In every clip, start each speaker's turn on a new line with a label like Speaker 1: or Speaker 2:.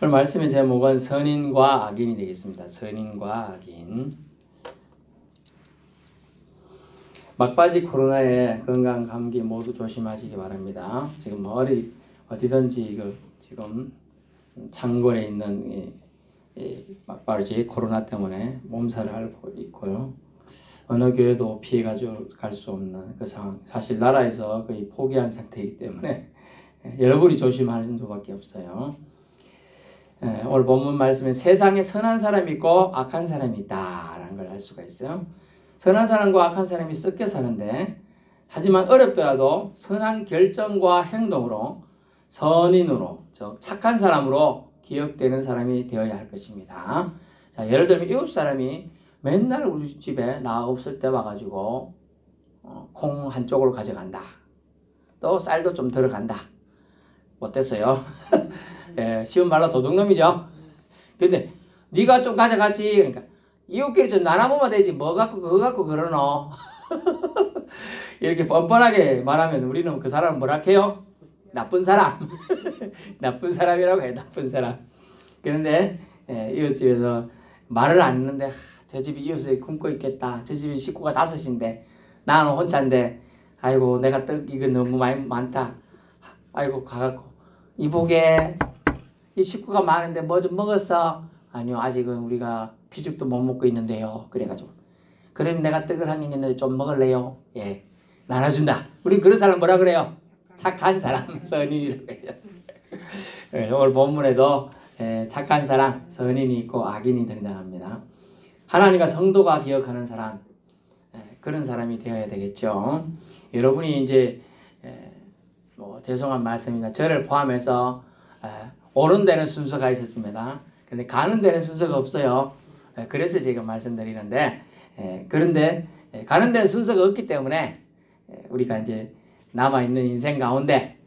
Speaker 1: 오늘 말씀의 제목은 선인과 악인이 되겠습니다. 선인과 악인. 막바지 코로나에 건강 감기 모두 조심하시기 바랍니다. 지금 어디든지 지금 창궐에 있는 막바지 코로나 때문에 몸살을 앓고 있고요. 어느 교회도 피해가지고 갈 수 없는 그 상황. 사실 나라에서 거의 포기한 상태이기 때문에 여러분이 조심하는 수밖에 없어요. 오늘 본문 말씀에 세상에 선한 사람이 있고 악한 사람이 있다라는 걸 알 수가 있어요. 선한 사람과 악한 사람이 섞여 사는데, 하지만 어렵더라도 선한 결정과 행동으로 선인으로, 즉 착한 사람으로 기억되는 사람이 되어야 할 것입니다. 자, 예를 들면 이웃 사람이 맨날 우리 집에 나 없을 때 와가지고 콩 한쪽으로 가져간다. 또 쌀도 좀 들어간다. 어땠어요? 예, 쉬운 말로 도둑놈이죠. 근데 네가 좀 가져갔지. 그러니까 이웃끼리 좀 나눠먹으면 되지. 뭐 갖고 그거 갖고 그러노. 이렇게 뻔뻔하게 말하면 우리는 그 사람은 뭐라 해요? 나쁜 사람. 나쁜 사람이라고 해요. 나쁜 사람. 그런데 이웃집에서 말을 안 했는데 저 집이 이웃에 굶고 있겠다. 저 집이 식구가 5인데 나는 혼자인데 아이고 내가 떡 이거 너무 많다. 아이고 가갖고 이보게 이 식구가 많은데 뭐 좀 먹었어? 아니요, 아직은 우리가 피죽도 못 먹고 있는데요. 그래가지고 그럼 내가 떡을 한 개 있는데 좀 먹을래요? 예, 나눠준다. 우린 그런 사람 뭐라 그래요? 착한 사람, 선인이라고 해요. 예, 오늘 본문에도 착한 사람, 선인이 있고 악인이 등장합니다. 하나님과 성도가 기억하는 사람, 그런 사람이 되어야 되겠죠. 여러분이 이제 뭐 죄송한 말씀이지만 저를 포함해서 오는 데는 순서가 있었습니다. 근데 가는 데는 순서가 없어요. 그래서 제가 말씀드리는데, 그런데 가는 데는 순서가 없기 때문에 우리가 이제 남아있는 인생 가운데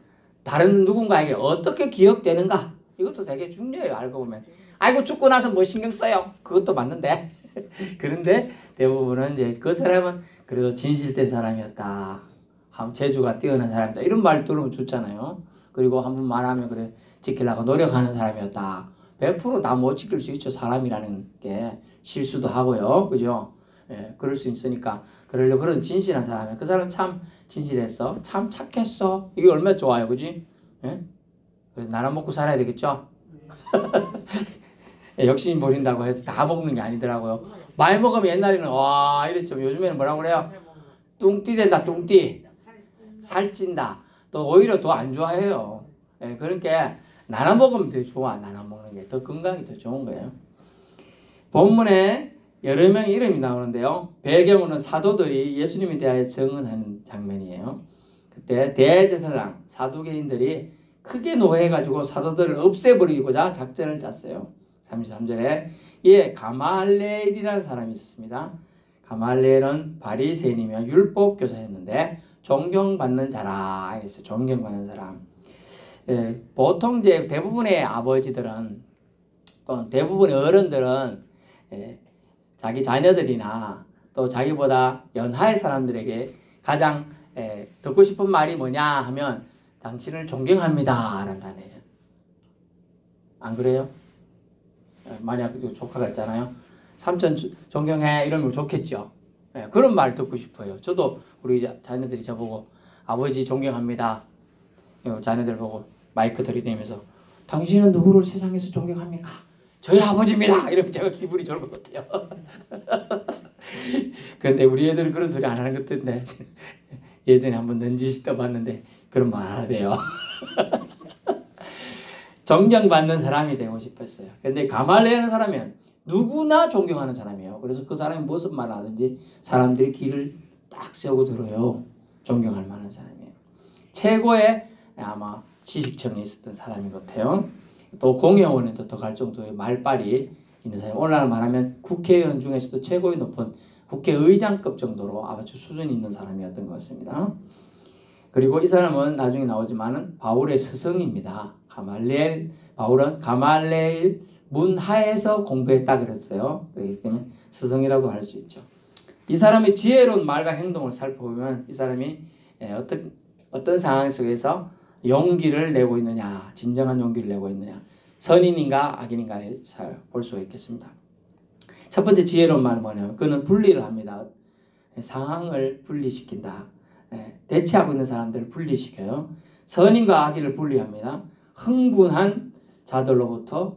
Speaker 1: 다른 누군가에게 어떻게 기억되는가, 이것도 되게 중요해요. 알고 보면 아이고 죽고 나서 뭐 신경 써요. 그것도 맞는데 그런데 대부분은 이제 그 사람은 그래도 진실된 사람이었다, 재주가 뛰어난 사람이다, 이런 말 들으면 좋잖아요. 그리고 한번 말하면 그래 지키려고 노력하는 사람이었다. 100% 다 못 지킬 수 있죠. 사람이라는 게 실수도 하고요. 그죠? 예, 그럴 수 있으니까 그러려고 그런 진실한 사람이야. 그 사람 참 진실했어. 참 착했어. 이게 얼마나 좋아요. 그지? 예? 그래서 나눠 먹고 살아야 되겠죠? 예, 욕심 부린다고 해서 다 먹는 게 아니더라고요. 많이 먹으면 옛날에는 와 이랬죠. 요즘에는 뭐라고 그래요? 뚱띠 된다. 뚱띠. 살찐다. 또 오히려 더 안 좋아해요. 예, 그러니까 나눠 먹으면 더 좋아. 나눠 먹는 게 더 건강이 더 좋은 거예요. 본문에 여러 명의 이름이 나오는데요. 배경은 사도들이 예수님에 대하여 증언하는 장면이에요. 그때 대제사장 사두개인들이 크게 노해가지고 사도들을 없애버리고자 작전을 짰어요. 33절에 이에 가말레엘이라는 사람이 있었습니다. 가말레엘은 바리새인이며 율법 교사였는데 존경받는 자라 이랬어요. 존경받는 사람. 보통 이제 대부분의 아버지들은 또 대부분의 어른들은 자기 자녀들이나 또 자기보다 연하의 사람들에게 가장 듣고 싶은 말이 뭐냐 하면 당신을 존경합니다 라는 단어예요. 안 그래요? 만약 조카가 있잖아요. 삼촌 존경해 이러면 좋겠죠. 그런 말 듣고 싶어요. 저도 우리 자녀들이 저보고 아버지 존경합니다. 자녀들 보고 마이크 들이대면서 당신은 누구를 세상에서 존경합니까? 저희 아버지입니다. 이러면 제가 기분이 좋을 것 같아요. 그런데 우리 애들은 그런 소리 안 하는 것 같은데 예전에 한번 넌지시 떠봤는데 그런 말 안 하대요. 존경받는 사람이 되고 싶었어요. 그런데 가말레엘이라는 사람은 누구나 존경하는 사람이에요. 그래서 그 사람이 무슨 말을 하든지 사람들이 귀를 딱 세우고 들어요. 존경할 만한 사람이에요. 최고의 아마 지식층에 있었던 사람인 것 같아요. 또 공회원에도 더 갈 정도의 말빨이 있는 사람. 오늘날 말하면 국회의원 중에서도 최고의 높은 국회의장급 정도로 아주 수준이 있는 사람이었던 것 같습니다. 그리고 이 사람은 나중에 나오지만은 바울의 스승입니다. 바울은 가말레엘 문하에서 공부했다 그랬어요. 그렇기 때문에 스승이라고 할 수 있죠. 이 사람의 지혜로운 말과 행동을 살펴보면 이 사람이 어떤 상황 속에서 용기를 내고 있느냐, 진정한 용기를 내고 있느냐, 선인인가 악인인가 잘 볼 수가 있겠습니다. 첫 번째 지혜로운 말은 뭐냐면 그는 분리를 합니다. 상황을 분리시킨다. 대치하고 있는 사람들을 분리시켜요. 선인과 악인을 분리합니다. 흥분한 자들로부터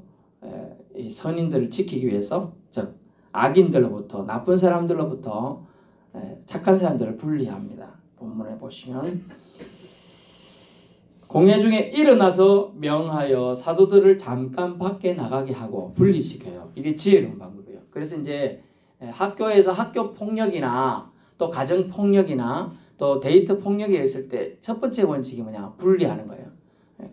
Speaker 1: 이 선인들을 지키기 위해서, 즉 악인들로부터, 나쁜 사람들로부터 착한 사람들을 분리합니다. 본문에 보시면 공회 중에 일어나서 명하여 사도들을 잠깐 밖에 나가게 하고 분리시켜요. 이게 지혜로운 방법이에요. 그래서 이제 학교에서 학교 폭력이나 또 가정 폭력이나 또 데이트 폭력이 있을 때 첫 번째 원칙이 뭐냐? 분리하는 거예요.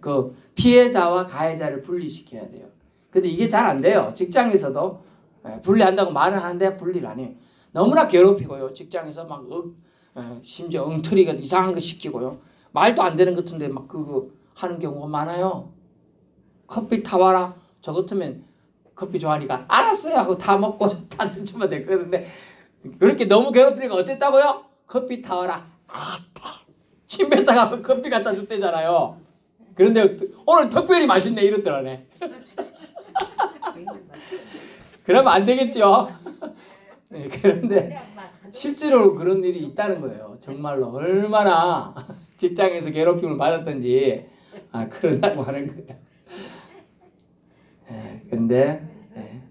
Speaker 1: 그 피해자와 가해자를 분리시켜야 돼요. 근데 이게 잘 안 돼요. 직장에서도 분리한다고 말을 하는데 분리를 안 해요. 너무나 괴롭히고요. 직장에서 막 심지어 엉터리가 이상한 거 시키고요. 말도 안 되는 것 같은데 막 그거 하는 경우가 많아요. 커피 타와라. 저 같으면 커피 좋아하니까 알았어요 하고 다 먹고 다 주면 될 거는데 그렇게 너무 괴롭히니까 어땠다고요? 커피 타와라. 침 뱉다가 커피 갖다 줬대잖아요. 그런데 오늘 특별히 맛있네 이랬더라네. 그러면 안 되겠죠. 네, 그런데 실제로 그런 일이 있다는 거예요. 정말로 얼마나 직장에서 괴롭힘을 받았던지 그런다고 하는 거예요. 그런데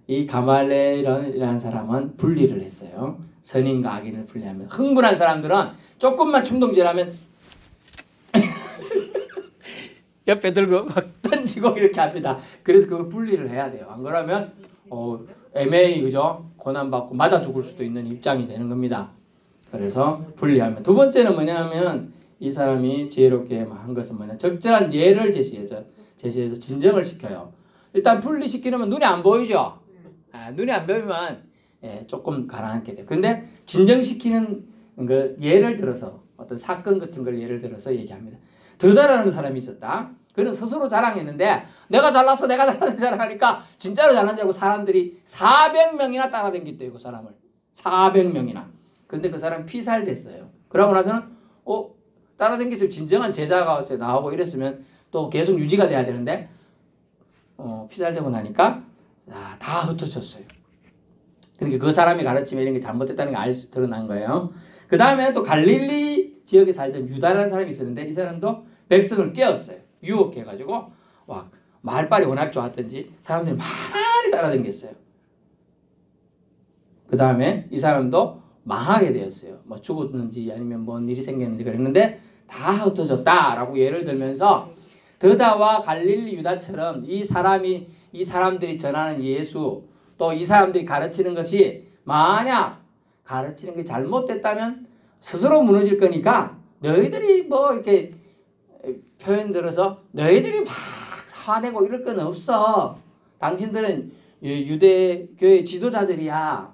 Speaker 1: 이 가말레일이라는 사람은 분리를 했어요. 선인과 악인을 분리하면 흥분한 사람들은 조금만 충동질하면 옆에 들고 막 던지고 이렇게 합니다. 그래서 그걸 분리를 해야 돼요. 안 그러면 애매히 그죠? 고난받고 맞아 죽을 수도 있는 입장이 되는 겁니다. 그래서 분리하면 두 번째는 뭐냐면 이 사람이 지혜롭게 한 것은 뭐냐? 적절한 예를 제시해서 진정을 시켜요. 일단 분리시키려면 눈에 안 보이죠? 눈에 안 보이면 조금 가라앉게 돼요. 근데 진정시키는 걸 예를 들어서 어떤 사건 같은 걸 예를 들어서 얘기합니다. 더 잘하는 사람이 있었다. 그는 스스로 자랑했는데 내가 잘났어 내가 잘났어 자랑하니까 진짜로 잘난 줄 알고 사람들이 400명이나 따라다녔대요. 그 사람을 400명이나. 근데 그 사람 피살됐어요. 그러고 나서는 따라다녔으면 진정한 제자가 나오고 이랬으면 또 계속 유지가 돼야 되는데 피살되고 나니까 다 흩어졌어요. 그러니까 그 사람이 가르치면 이런 게 잘못됐다는 게 드러난 거예요. 그 다음에 또 갈릴리 지역에 살던 유다라는 사람이 있었는데 이 사람도 백성을 깨웠어요. 유혹해가지고 말빨이 워낙 좋았던지 사람들이 많이 따라다녔어요. 그 다음에 이 사람도 망하게 되었어요. 뭐 죽었는지 아니면 뭔 일이 생겼는지 그랬는데 다 흩어졌다라고 예를 들면서 드다와 갈릴리 유다처럼 이 사람들이 전하는 예수 또 이 사람들이 가르치는 것이 만약 가르치는 게 잘못됐다면 스스로 무너질 거니까 너희들이 뭐 이렇게 표현 들어서 너희들이 막 화내고 이럴 건 없어. 당신들은 유대교의 지도자들이야.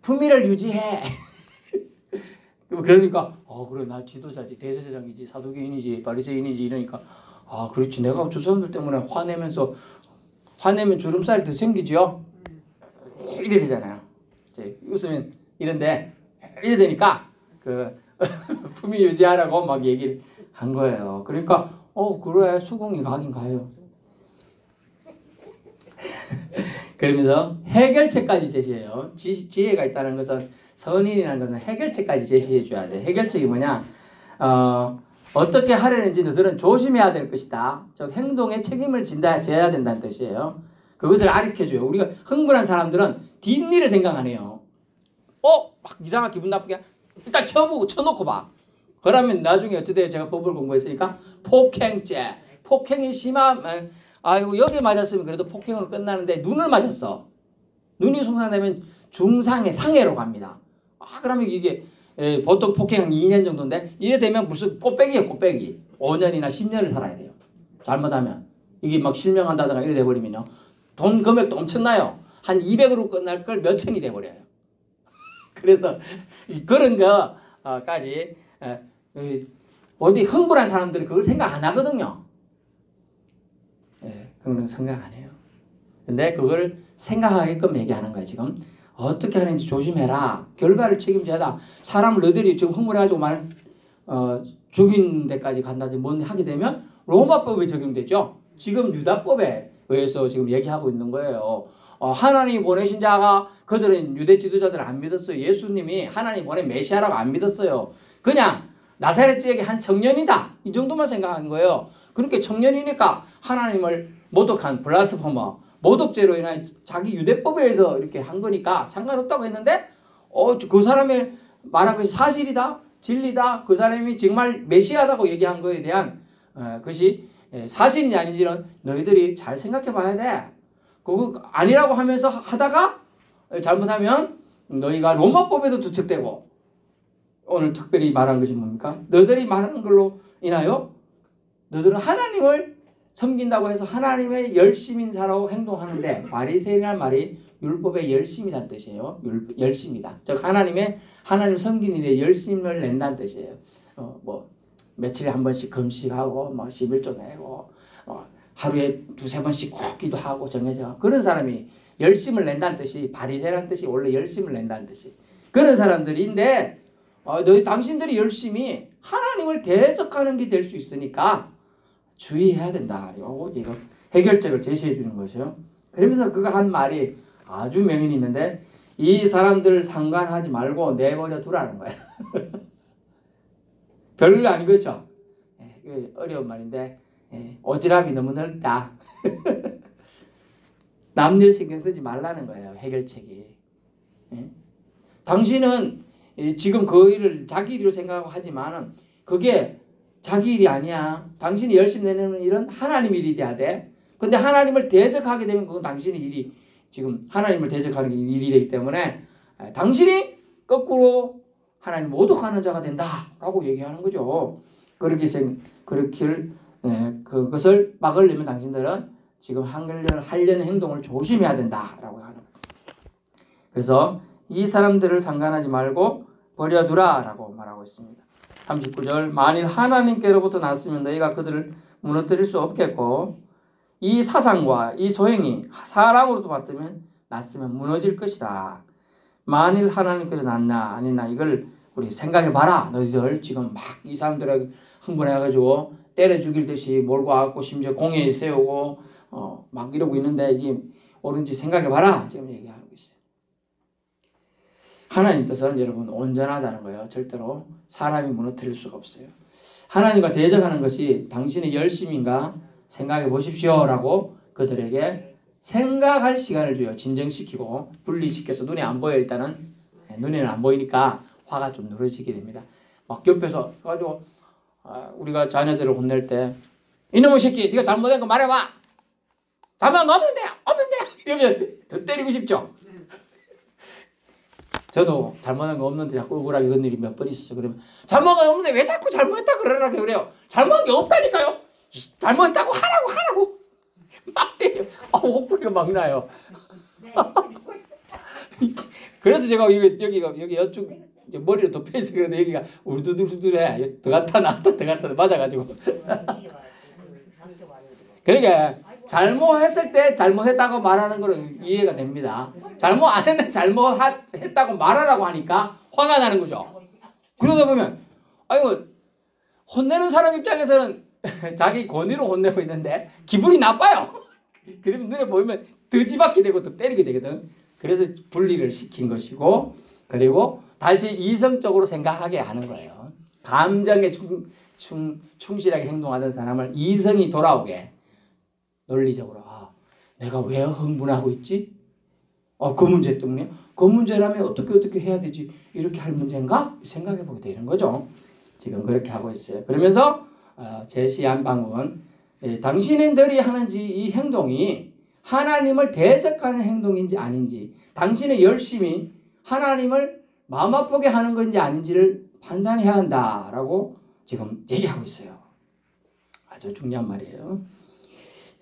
Speaker 1: 품위를 유지해. 그러니까 그래 나 지도자지 대제사장이지 사두개인이지 바리새인이지 이러니까 그렇지 내가 저 사람들 때문에 화내면 주름살이 더 생기죠. 이래 되잖아요. 이제 웃으면 이런데 이래 되니까 그 품위 유지하라고 막 얘기를 한 거예요. 그러니까 그래 수긍이 가긴 가요. 그러면서 해결책까지 제시해요. 지혜가 있다는 것은 선인이라는 것은 해결책까지 제시해 줘야 돼. 해결책이 뭐냐? 어떻게 하려는지 너희들은 조심해야 될 것이다. 즉 행동에 책임을 져야 된다는 뜻이에요. 그것을 가르쳐줘요. 우리가 흥분한 사람들은 뒷일을 생각 안 해요. 막 이상하게 기분 나쁘게 일단 쳐놓고 봐. 그러면 나중에 어떻게 제가 법을 공부했으니까 폭행죄. 폭행이 심하면 여기 맞았으면 그래도 폭행으로 끝나는데 눈을 맞았어. 눈이 손상되면 중상해 상해로 갑니다. 그러면 이게 보통 폭행 한 2년 정도인데 이래 되면 무슨 꽃배기예요. 꽃배기. 5년이나 10년을 살아야 돼요. 잘못하면. 이게 막 실명한다든가 이래 돼버리면요. 돈 금액도 엄청나요. 한 200으로 끝날 걸 몇 천이 돼버려요. 그래서 그런 거까지 어디 흥분한 사람들은 그걸 생각 안 하거든요. 그건 생각 안 해요. 근데 그걸 생각하게끔 얘기하는 거예요. 지금 어떻게 하는지 조심해라. 결과를 책임져야. 사람을 너희들이 지금 흥분해가지고 죽인 데까지 간다든지 뭔 하게 되면 로마법에 적용되죠. 지금 유다법에 의해서 지금 얘기하고 있는 거예요. 하나님이 보내신 자가 그들은 유대 지도자들을 안 믿었어요. 예수님이 하나님 보낸 메시아라고 안 믿었어요. 그냥 나사렛 지역의 한 청년이다. 이 정도만 생각한 거예요. 그렇게 청년이니까 하나님을 모독한 블라스포머, 모독죄로 인한 자기 유대법에 의해서 이렇게 한 거니까 상관없다고 했는데 그 사람의 말한 것이 사실이다. 진리다. 그 사람이 정말 메시아라고 얘기한 거에 대한 그것이 사실인지 아닌지는 너희들이 잘 생각해 봐야 돼. 그거 아니라고 하면서 하다가 잘못하면 너희가 로마법에도 투척되고, 오늘 특별히 말한 것이 뭡니까? 너희들이 말하는 걸로 인하여 너희들은 하나님을 섬긴다고 해서 하나님의 열심인사라고 행동하는데, 바리새인이라는 말이 율법의 열심이라는 뜻이에요. 열심이다. 즉 하나님 섬기는 일에 열심을 낸다는 뜻이에요. 뭐 며칠에 한 번씩 금식하고 뭐 11조 내고 하루에 두세 번씩 꼭 기도하고 정해져. 그런 사람이 열심을 낸다는 뜻이, 바리새라는 뜻이 원래 열심을 낸다는 뜻이. 그런 사람들인데 당신들이 열심히 하나님을 대적하는 게 될 수 있으니까 주의해야 된다. 그리고 이거 해결책을 제시해 주는 것이요. 그러면서 그가 한 말이 아주 명인이 있는데, 이 사람들 상관하지 말고 내버려 두라는 거예요. 별거 아니겠죠? 어려운 말인데 오지랖이 너무 넓다. 남일 신경 쓰지 말라는 거예요. 해결책이. 당신은 지금 그 일을 자기 일로 생각하고 하지만은 그게 자기 일이 아니야. 당신이 열심히 내는 일은 하나님 일이 돼야 돼. 근데 하나님을 대적하게 되면 그건 당신의 일이, 지금 하나님을 대적하는 일이 되기 때문에 당신이 거꾸로 하나님 모독하는 자가 된다라고 얘기하는 거죠. 그것을 막으려면 당신들은 지금 하려는 행동을 조심해야 된다라고 하는 거예요. 그래서 이 사람들을 상관하지 말고 버려두라라고 말하고 있습니다. 39절, 만일 하나님께로부터 났으면 너희가 그들을 무너뜨릴 수 없겠고, 이 사상과 이 소행이 사람으로부터 났으면 무너질 것이다. 만일 하나님께서 났나 아니나 이걸 우리 생각해 봐라. 너희들 지금 막 이 사람들에게 흥분해가지고 때려 죽일 듯이 몰고 와갖고 심지어 공회에 세우고 막 이러고 있는데 이게 옳은지 생각해 봐라. 지금 얘기하는 거 있어요. 하나님 뜻은 여러분 온전하다는 거예요. 절대로 사람이 무너뜨릴 수가 없어요. 하나님과 대적하는 것이 당신의 열심인가 생각해 보십시오라고 그들에게 생각할 시간을 줘요. 진정시키고 분리시켜서 눈에 안 보여. 일단은 눈에는 안 보이니까 화가 좀 누러지게 됩니다. 막 옆에서 가지고 우리가 자녀들을 혼낼 때 이놈의 새끼 네가 잘못한 거 말해봐. 잘못한 거 없는데 이러면 더 때리고 싶죠. 저도 잘못한 거 없는데 자꾸 억울하게 그런 일이 몇 번 있었죠. 그러면 잘못한 거 없는데 왜 자꾸 잘못했다 그러라고 그래요. 잘못한 게 없다니까요. 잘못했다고 하라고 막 때려. 혹부리가 막 나요. 그래서 제가 여기 여쪽 이제 머리를 덮여있어. 그런데 여기가 우두두두해. 더 갔다 나왔다 맞아가지고. 그러니까 잘못했을 때 잘못했다고 말하는 거는 이해가 됩니다. 잘못 안 했는데 잘못했다고 말하라고 하니까 화가 나는 거죠. 그러다 보면 아이고 혼내는 사람 입장에서는 자기 권위로 혼내고 있는데 기분이 나빠요. 그러면 눈에 보이면 더 지받게 되고 더 때리게 되거든. 그래서 분리를 시킨 것이고, 그리고 다시 이성적으로 생각하게 하는 거예요. 감정에 충실하게 행동하던 사람을 이성이 돌아오게 논리적으로 내가 왜 흥분하고 있지? 그 문제 때문에? 그 문제라면 어떻게 해야 되지? 이렇게 할 문제인가? 생각해 보게 되는 거죠. 지금 그렇게 하고 있어요. 그러면서 제시한 방법은 당신들이 하는지 이 행동이 하나님을 대적하는 행동인지 아닌지, 당신의 열심이 하나님을 마음 아프게 하는 건지 아닌지를 판단해야 한다라고 지금 얘기하고 있어요. 아주 중요한 말이에요.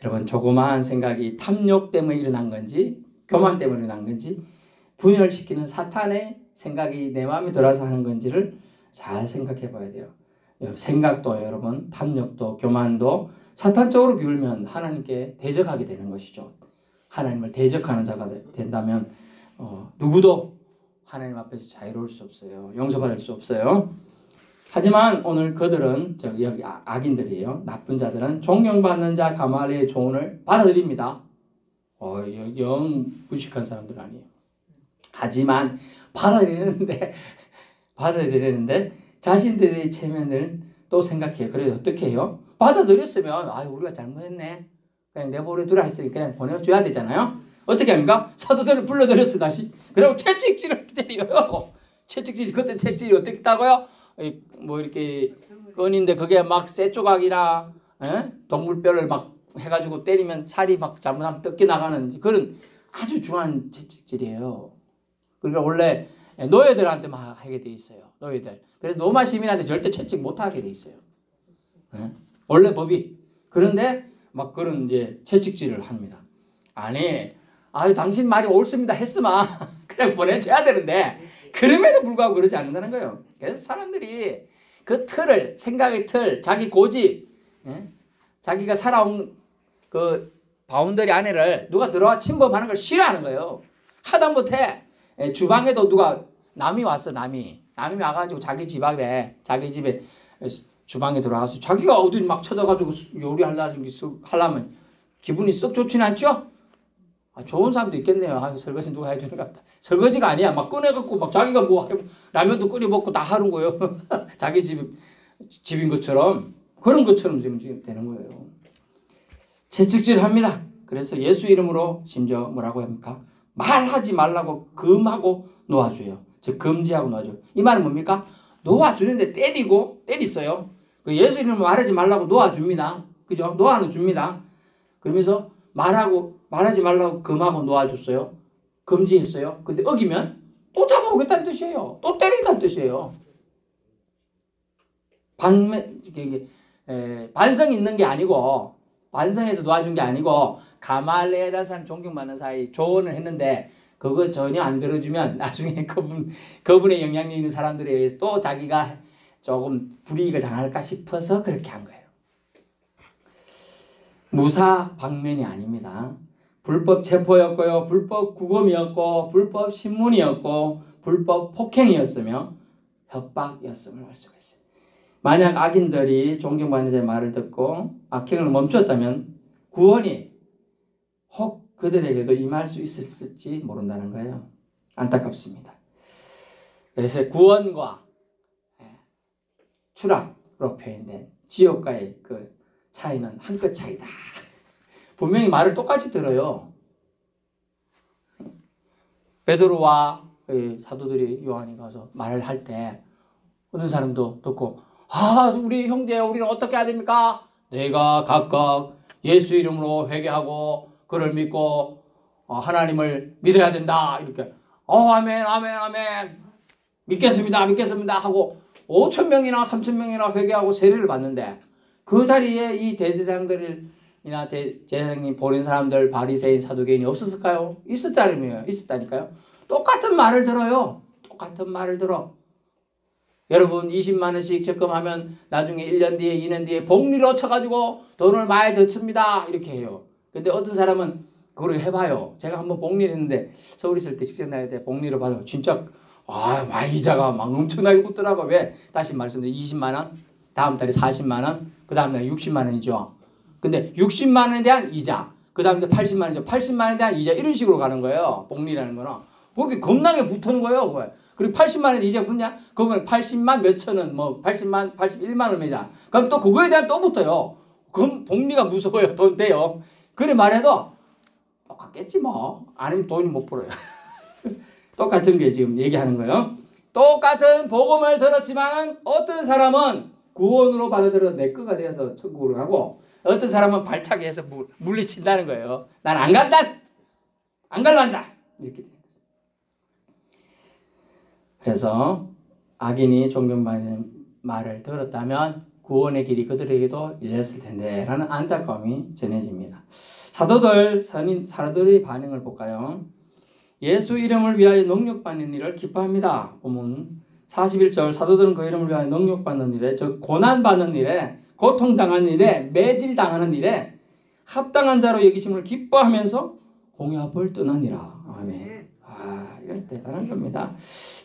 Speaker 1: 여러분, 조그마한 생각이 탐욕 때문에 일어난 건지 교만 때문에 일어난 건지, 분열시키는 사탄의 생각이 내 마음에 들어서 하는 건지를 잘 생각해 봐야 돼요. 생각도 여러분, 탐욕도 교만도 사탄 쪽으로 기울면 하나님께 대적하게 되는 것이죠. 하나님을 대적하는 자가 된다면 누구도 하나님 앞에서 자유로울 수 없어요. 용서받을 수 없어요. 하지만 오늘 그들은 여기 악인들이에요. 나쁜 자들은 존경받는 자 가말리엘의 조언을 받아들입니다. 영 무식한 사람들 아니에요. 하지만 받아들이는데 자신들의 체면을 또 생각해요. 그래서 어떻게 해요? 받아들였으면 우리가 잘못했네. 그냥 내버려 두라 했으니까 그냥 보내줘야 되잖아요. 어떻게 합니까? 사도들을 불러들였어 다시. 그리고 채찍질을 때려요. 채찍질, 그때 채찍질이 어떻게 했다고요? 뭐 이렇게 끈인데 그게 막 쇠조각이나 동물뼈를 막 해가지고 때리면 살이 막 잘못하면 뜯겨 나가는 그런 아주 중요한 채찍질이에요. 그러니까 원래 노예들한테만 하게 돼 있어요. 노예들. 그래서 로마 시민한테 절대 채찍 못 하게 돼 있어요. 원래 법이. 그런데 막 그런 이제 채찍질을 합니다. 아니, 당신 말이 옳습니다 했으면 그냥 보내줘야 되는데 그럼에도 불구하고 그러지 않는다는 거예요. 그래서 사람들이 그 틀을, 생각의 틀, 자기 고집, 자기가 살아온 그 바운더리 안에를 누가 들어와 침범하는 걸 싫어하는 거예요. 하다못해 주방에도 누가 남이 왔어. 남이 와가지고 자기 집에 주방에 들어가서 자기가 어디 막 쳐져가지고 요리하려면 기분이 썩 좋진 않죠? 좋은 사람도 있겠네요. 설거지 누가 해주는 것 같다. 설거지가 아니야. 막 꺼내갖고 막 자기가 뭐 라면도 끓여 먹고 다 하는 거예요. 자기 집인 것처럼 그런 것처럼 지금 되는 거예요. 채찍질합니다. 그래서 예수 이름으로 심지어 뭐라고 합니까? 말하지 말라고 금하고 놓아줘요. 즉 금지하고 놓아줘요. 이 말은 뭡니까? 놓아주는데 때리어요. 예수 이름으로 말하지 말라고 놓아줍니다. 그죠? 놓아는 줍니다. 그러면서 말하지 말라고 금하고 놓아줬어요. 금지했어요. 근데 어기면 또 잡아오겠다는 뜻이에요. 또 때리겠다는 뜻이에요. 반성이 있는 게 아니고 반성해서 놓아준 게 아니고 가말리엘이라는 사람 존경받는 사이 조언을 했는데 그거 전혀 안 들어주면 나중에 그분의 영향력 있는 사람들에 의해서 또 자기가 조금 불이익을 당할까 싶어서 그렇게 한 거예요. 무사 방면이 아닙니다. 불법 체포였고요. 불법 구금이었고 불법 신문이었고 불법 폭행이었으며 협박이었음을 알 수가 있어요. 만약 악인들이 존경받는 자의 말을 듣고 악행을 멈췄다면 구원이 혹 그들에게도 임할 수 있었을지 모른다는 거예요. 안타깝습니다. 그래서 구원과 추락으로 표현된 지옥과의 그 차이는 한 끗 차이다. 분명히 말을 똑같이 들어요. 베드로와 사도들이 요한이 가서 말을 할 때 어떤 사람도 듣고 우리 형제 우리는 어떻게 해야 됩니까? 내가 각각 예수 이름으로 회개하고 그를 믿고 하나님을 믿어야 된다. 이렇게 아멘 믿겠습니다 하고 5,000명이나 3,000명이나 회개하고 세례를 받는데 그 자리에 이 대제사장들이나 제사장님 보낸 사람들 바리새인 사두개인이 없었을까요? 있었다니까요. 똑같은 말을 들어요. 똑같은 말을 들어. 여러분 20만 원씩 적금하면 나중에 1년 뒤에 2년 뒤에 복리로 쳐가지고 돈을 많이 더 씁니다. 이렇게 해요. 근데 어떤 사람은 그걸 해봐요. 제가 한번 복리를 했는데 서울 있을 때 직장 다닐 때 복리를 받아요. 진짜 많이 이자가 막 엄청나게 붙더라고. 왜? 다시 말씀드리면 20만 원, 다음 달에 40만 원, 그 다음 달에 60만 원이죠. 근데 60만 원에 대한 이자, 그 다음에 80만 원이죠. 80만 원에 대한 이자 이런 식으로 가는 거예요. 복리라는 거는. 그렇게 겁나게 붙는 거예요. 그리고 80만 원 이자 붙냐? 그러면 80만 몇천 원, 81만 원이자. 그럼 또 그거에 대한 또 붙어요. 그럼 복리가 무서워요. 돈 돼요. 그래 말해도 똑같겠지 뭐. 아니면 돈이 못 벌어요. 똑같은 게 지금 얘기하는 거예요. 똑같은 복음을 들었지만 어떤 사람은 구원으로 받아들여 내 거가 되어서 천국으로 가고 어떤 사람은 발차기 해서 물리친다는 거예요. 난 안 간다. 안 갈란다. 이렇게 돼요. 그래서 악인이 존경받는 말을 들었다면 구원의 길이 그들에게도 열렸을 텐데 라는 안타까움이 전해집니다. 사도들의 반응을 볼까요? 예수 이름을 위하여 능력받는 일을 기뻐합니다. 보면 41절 사도들은 그 이름을 위하여 능력받는 일에 즉 고난받는 일에 고통당하는 일에 매질당하는 일에 합당한 자로 여기심을 기뻐하면서 공회합을 떠나니라. 아멘. 이건 대단한 겁니다.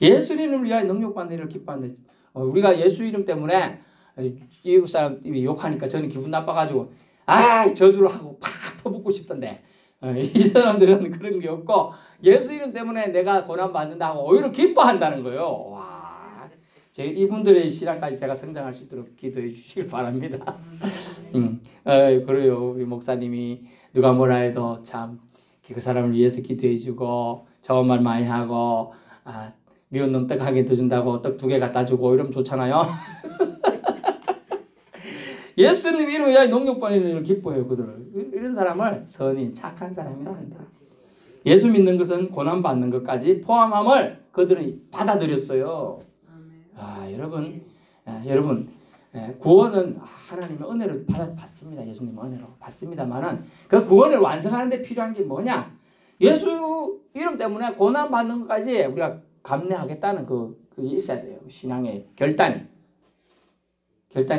Speaker 1: 예수 이름을 위하여 능력받는 일을 기뻐하는데 우리가 예수 이름 때문에 이웃 사람이 욕하니까 저는 기분 나빠가지고 저주를 하고 팍 퍼붓고 싶던데 이 사람들은 그런 게 없고 예수 이름 때문에 내가 고난 받는다고 오히려 기뻐한다는 거예요. 와, 이분들의 신앙까지 제가 성장할 수 있도록 기도해 주시길 바랍니다. 그래요. 우리 목사님이 누가 뭐라 해도 참 그 사람을 위해서 기도해 주고 좋은 말 많이 하고 미운 놈 떡 한 개 더 준다고 떡 2개 갖다 주고 이러면 좋잖아요. 예수님 이름 위하여 능력 받는 일을 기뻐해요. 그들을. 이런 사람을 선인 착한 사람이라 한다. 예수 믿는 것은 고난 받는 것까지 포함함을 그들은 받아들였어요. 여러분 구원은 하나님의 은혜로 받습니다. 예수님 은혜로 받습니다만은 그 구원을 완성하는 데 필요한 게 뭐냐? 예수 이름 때문에 고난 받는 것까지 우리가 감내하겠다는 그게 있어야 돼요. 신앙의 결단이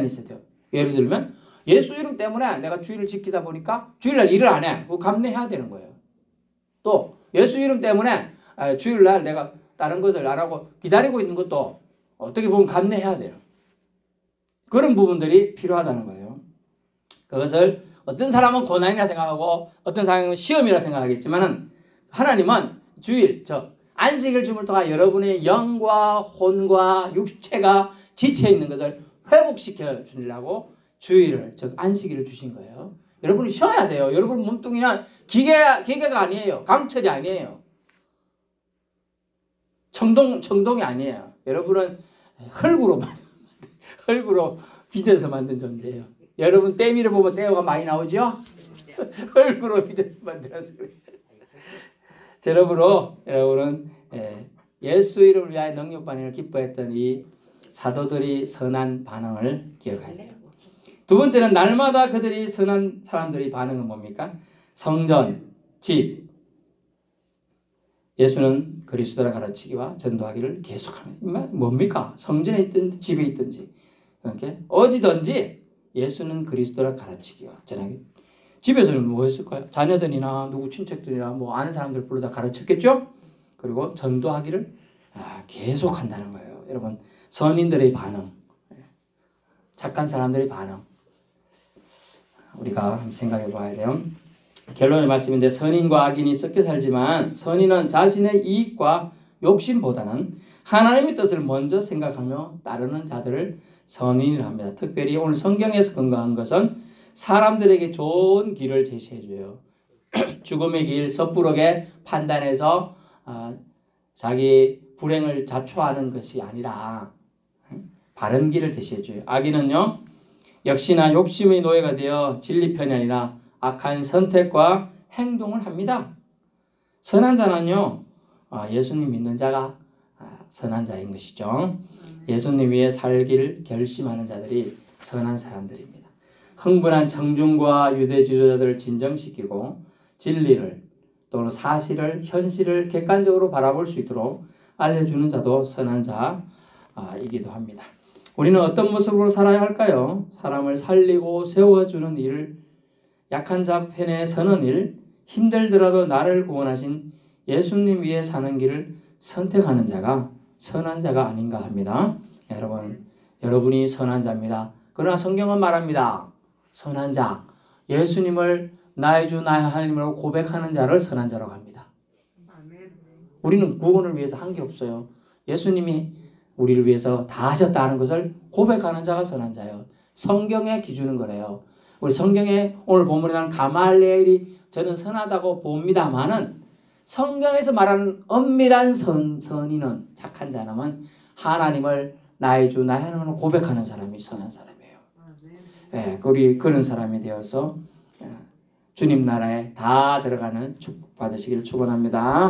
Speaker 1: 있어야 돼요. 예를 들면 예수 이름 때문에 내가 주일을 지키다 보니까 주일날 일을 안 해. 그거 감내해야 되는 거예요. 또 예수 이름 때문에 주일날 내가 다른 것을 안 하고 기다리고 있는 것도 어떻게 보면 감내해야 돼요. 그런 부분들이 필요하다는 거예요. 그것을 어떤 사람은 고난이라 생각하고 어떤 사람은 시험이라 생각하겠지만 하나님은 주일, 안식일 주를 통해 여러분의 영과 혼과 육체가 지쳐있는 것을 회복시켜 주려고 주일을, 안식일을 주신 거예요. 여러분이 쉬어야 돼요. 여러분 몸뚱이는 기계가 아니에요. 강철이 아니에요. 청동이 아니에요. 여러분은 흙으로 빚어서 만든 존재예요. 여러분 때미를 보면 때가 많이 나오죠? 흙으로 빚어서 만들어서 그래요. 여러분은 예수 이름을 위하여 능력 반응을 기뻐했던 이 사도들이 선한 반응을 기억하세요. 두 번째는 날마다 그들이 선한 사람들이 반응은 뭡니까? 성전, 집. 예수는 그리스도라 가르치기와 전도하기를 계속합니다. 뭡니까? 성전에 있든지 집에 있든지 이렇게 어디든지 예수는 그리스도라 가르치기와 전하기. 집에서는 뭐 했을까요? 자녀들이나 누구 친척들이나 뭐 아는 사람들 불러다 가르쳤겠죠? 그리고 전도하기를 계속한다는 거예요. 여러분 선인들의 반응, 착한 사람들의 반응 우리가 한번 생각해 봐야 돼요. 결론의 말씀인데 선인과 악인이 섞여 살지만 선인은 자신의 이익과 욕심보다는 하나님의 뜻을 먼저 생각하며 따르는 자들을 선인이라 합니다. 특별히 오늘 성경에서 근거한 것은 사람들에게 좋은 길을 제시해줘요. 죽음의 길, 섣부르게 판단해서 자기 불행을 자초하는 것이 아니라 바른 길을 제시해줘요. 악인은요 역시나 욕심의 노예가 되어 진리 편이 아니라 악한 선택과 행동을 합니다. 선한 자는요 예수님 믿는 자가 선한 자인 것이죠. 예수님 위해 살기를 결심하는 자들이 선한 사람들입니다. 흥분한 청중과 유대 지도자들을 진정시키고 진리를 또는 사실을 현실을 객관적으로 바라볼 수 있도록 알려주는 자도 선한 자이기도 합니다. 우리는 어떤 모습으로 살아야 할까요? 사람을 살리고 세워주는 일을 약한 자 편에 서는 일, 힘들더라도 나를 구원하신 예수님 위해 사는 길을 선택하는 자가 선한 자가 아닌가 합니다. 여러분이 선한 자입니다. 그러나 성경은 말합니다. 선한 자, 예수님을 나의 주 나의 하나님으로 고백하는 자를 선한 자라고 합니다. 우리는 구원을 위해서 한 게 없어요. 예수님이 우리를 위해서 다 하셨다는 것을 고백하는 자가 선한 자예요. 성경의 기준은 그래요. 우리 성경에 오늘 본문에 나오는 가말리엘이 저는 선하다고 봅니다만은 성경에서 말하는 엄밀한 선인은 착한 자라면 하나님을 나의 주 나의 하나님으로 고백하는 사람이 선한 사람이에요. 우리 그런 사람이 되어서 주님 나라에 다 들어가는 축복 받으시기를 축원합니다.